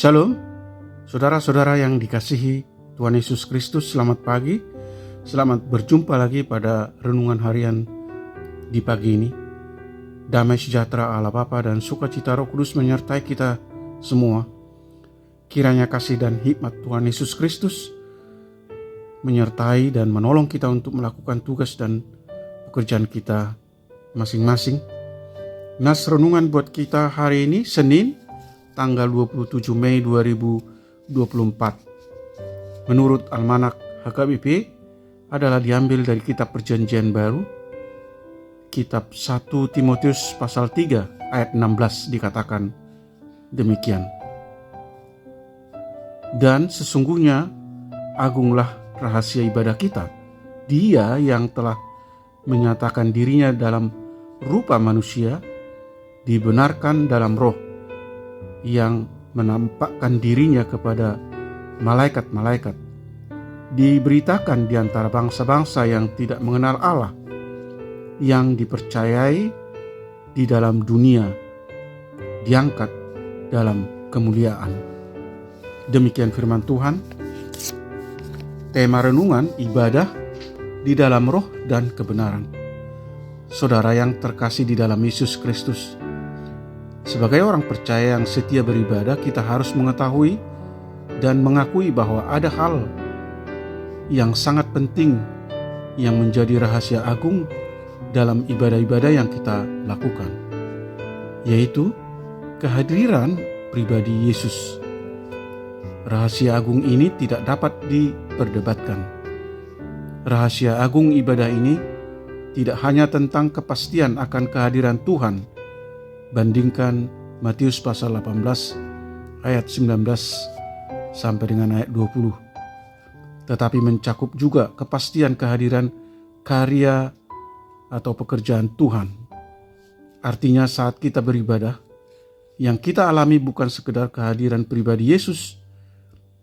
Shalom, saudara-saudara yang dikasihi Tuhan Yesus Kristus, selamat pagi. Selamat berjumpa lagi pada renungan harian di pagi ini. Damai sejahtera Allah Bapa dan sukacita Roh Kudus menyertai kita semua. Kiranya kasih dan hikmat Tuhan Yesus Kristus menyertai dan menolong kita untuk melakukan tugas dan pekerjaan kita masing-masing. Nas renungan buat kita hari ini, Senin, tanggal 27 Mei 2024. Menurut Almanak HKBP adalah diambil dari kitab Perjanjian Baru, kitab 1 Timotius pasal 3 ayat 16 dikatakan demikian. Dan sesungguhnya agunglah rahasia ibadah kita, Dia yang telah menyatakan dirinya dalam rupa manusia, dibenarkan dalam roh, yang menampakkan dirinya kepada malaikat-malaikat, diberitakan di antara bangsa-bangsa yang tidak mengenal Allah, yang dipercayai di dalam dunia, diangkat dalam kemuliaan. Demikian firman Tuhan. Tema renungan, ibadah di dalam roh dan kebenaran. Saudara yang terkasih di dalam Yesus Kristus, sebagai orang percaya yang setia beribadah, kita harus mengetahui dan mengakui bahwa ada hal yang sangat penting yang menjadi rahasia agung dalam ibadah-ibadah yang kita lakukan, yaitu kehadiran pribadi Yesus. Rahasia agung ini tidak dapat diperdebatkan. Rahasia agung ibadah ini tidak hanya tentang kepastian akan kehadiran Tuhan. Bandingkan Matius pasal 18 ayat 19 sampai dengan ayat 20. Tetapi mencakup juga kepastian kehadiran karya atau pekerjaan Tuhan. Artinya saat kita beribadah, yang kita alami bukan sekedar kehadiran pribadi Yesus,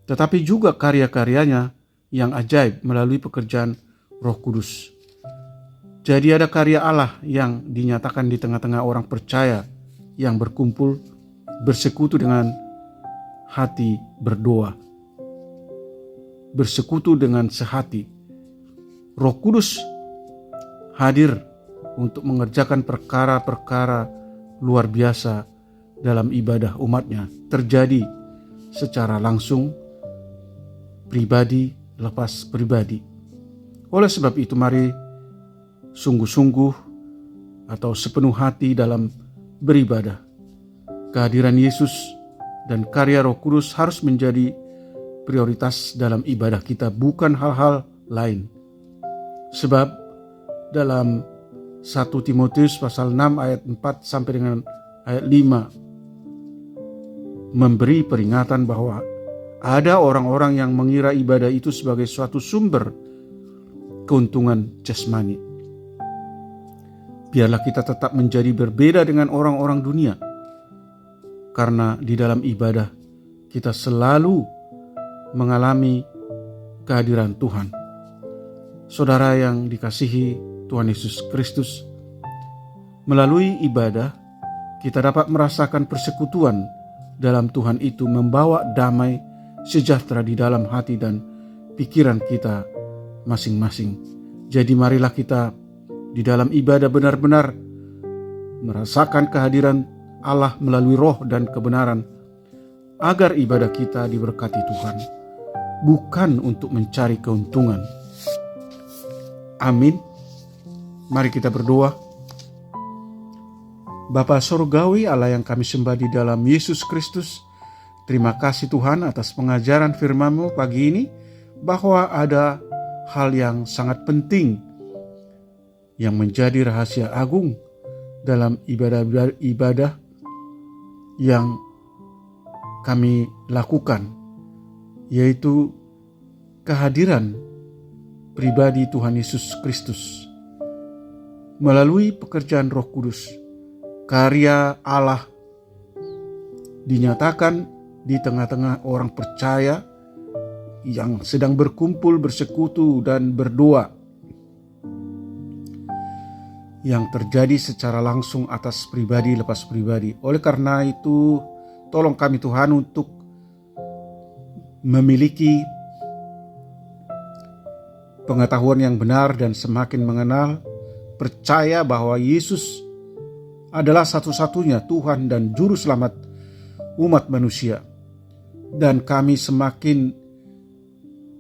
tetapi juga karya-karyanya yang ajaib melalui pekerjaan Roh Kudus. Jadi ada karya Allah yang dinyatakan di tengah-tengah orang percaya yang berkumpul, bersekutu dengan hati berdoa, bersekutu dengan sehati. Roh Kudus hadir untuk mengerjakan perkara-perkara luar biasa dalam ibadah umatnya, terjadi secara langsung, pribadi lepas pribadi. Oleh sebab itu, mari sungguh-sungguh atau sepenuh hati dalam beribadah. Kehadiran Yesus dan karya Roh Kudus harus menjadi prioritas dalam ibadah kita, bukan hal-hal lain. Sebab dalam 1 Timotius pasal 6 ayat 4 sampai dengan ayat 5 memberi peringatan bahwa ada orang-orang yang mengira ibadah itu sebagai suatu sumber keuntungan jasmani. Biarlah kita tetap menjadi berbeda dengan orang-orang dunia, karena di dalam ibadah kita selalu mengalami kehadiran Tuhan. Saudara yang dikasihi Tuhan Yesus Kristus, melalui ibadah kita dapat merasakan persekutuan dalam Tuhan, itu membawa damai sejahtera di dalam hati dan pikiran kita masing-masing. Jadi marilah kita di dalam ibadah benar-benar merasakan kehadiran Allah melalui roh dan kebenaran, agar ibadah kita diberkati Tuhan, bukan untuk mencari keuntungan. Amin. Mari kita berdoa. Bapa Surgawi, Allah yang kami sembah di dalam Yesus Kristus, terima kasih Tuhan atas pengajaran firman-Mu pagi ini, bahwa ada hal yang sangat penting yang menjadi rahasia agung dalam ibadah yang kami lakukan, yaitu kehadiran pribadi Tuhan Yesus Kristus melalui pekerjaan Roh Kudus. Karya Allah dinyatakan di tengah-tengah orang percaya yang sedang berkumpul, bersekutu dan berdoa, yang terjadi secara langsung atas pribadi lepas pribadi. Oleh karena itu, tolong kami Tuhan untuk memiliki pengetahuan yang benar dan semakin mengenal, percaya bahwa Yesus adalah satu-satunya Tuhan dan Juru Selamat umat manusia. Dan kami semakin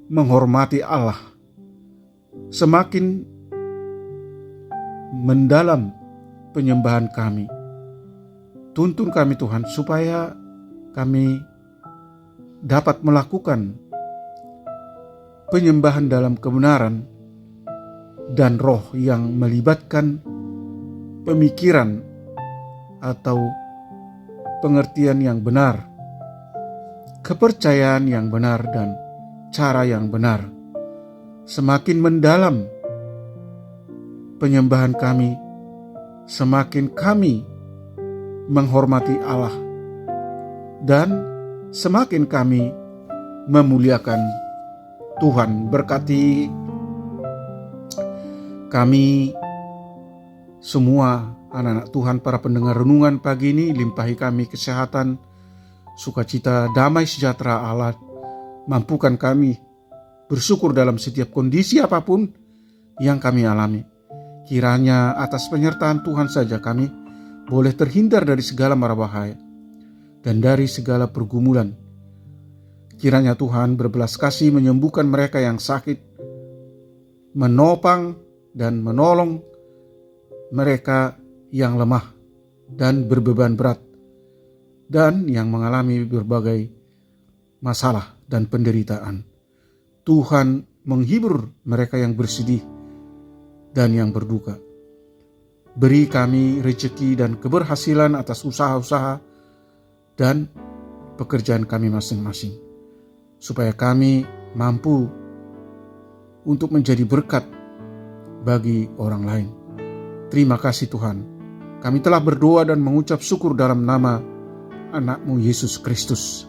menghormati Allah, semakin mendalam penyembahan kami. Tuntun kami Tuhan supaya kami dapat melakukan penyembahan dalam kebenaran dan roh yang melibatkan pemikiran atau pengertian yang benar, kepercayaan yang benar, dan cara yang benar. Semakin mendalam penyembahan kami, semakin kami menghormati Allah, dan semakin kami memuliakan Tuhan. Berkati kami semua anak-anak Tuhan, para pendengar renungan pagi ini. Limpahi kami kesehatan, sukacita, damai sejahtera Allah. Mampukan kami bersyukur dalam setiap kondisi apapun yang kami alami. Kiranya atas penyertaan Tuhan saja kami boleh terhindar dari segala mara bahaya dan dari segala pergumulan. Kiranya Tuhan berbelas kasih menyembuhkan mereka yang sakit, menopang dan menolong mereka yang lemah dan berbeban berat, dan yang mengalami berbagai masalah dan penderitaan. Tuhan menghibur mereka yang bersedih dan yang berduka. Beri kami rezeki dan keberhasilan atas usaha-usaha dan pekerjaan kami masing-masing, supaya kami mampu untuk menjadi berkat bagi orang lain. Terima kasih Tuhan. Kami telah berdoa dan mengucap syukur dalam nama anak-Mu Yesus Kristus.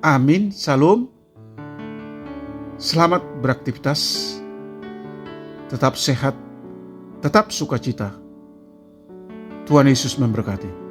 Amin. Shalom. Selamat beraktivitas. Tetap sehat, tetap sukacita. Tuhan Yesus memberkati.